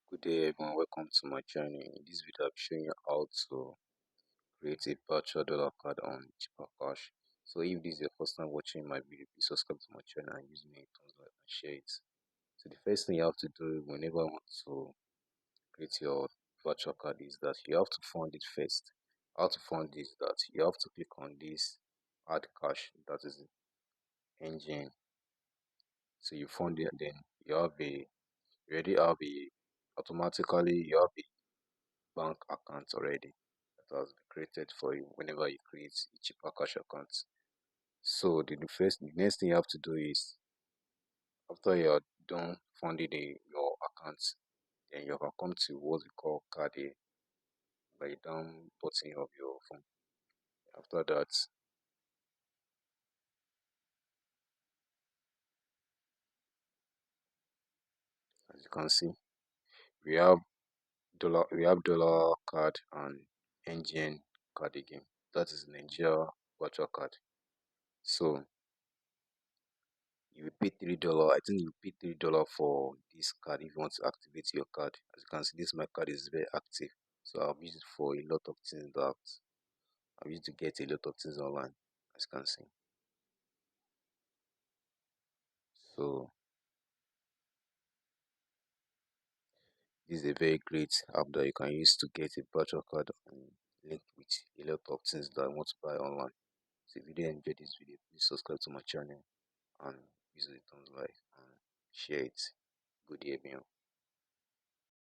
Good day everyone, welcome to my channel. In this video I'll be showing you how to create a virtual dollar card on cheaper cash. So if this is your first time watching my video, please subscribe to my channel and use me thumbs up and share it. So the first thing you have to do whenever you want to create your virtual card is that you have to fund it first. How to fund is that you have to click on this add cash, that is the engine. So you fund it, then you have a you already have a automatically you have a bank account already that has been created for you whenever you create a cheaper cash account. So the next thing you have to do is after you're done funding your account, then you can come to what we call card A by down button of your phone. After that, as you can see, we have dollar card and NGN card again. That is Nigeria virtual card. So you will pay $3. I think you pay $3 for this card if you want to activate your card. As you can see, this my card is very active. So I've used it for a lot of things that I've used to get a lot of things online, as you can see. So this is a very great app that you can use to get a virtual card and link with a lot of things that I want to buy online. So if you did enjoy this video, please subscribe to my channel and use the thumbs like and share it. Good evening.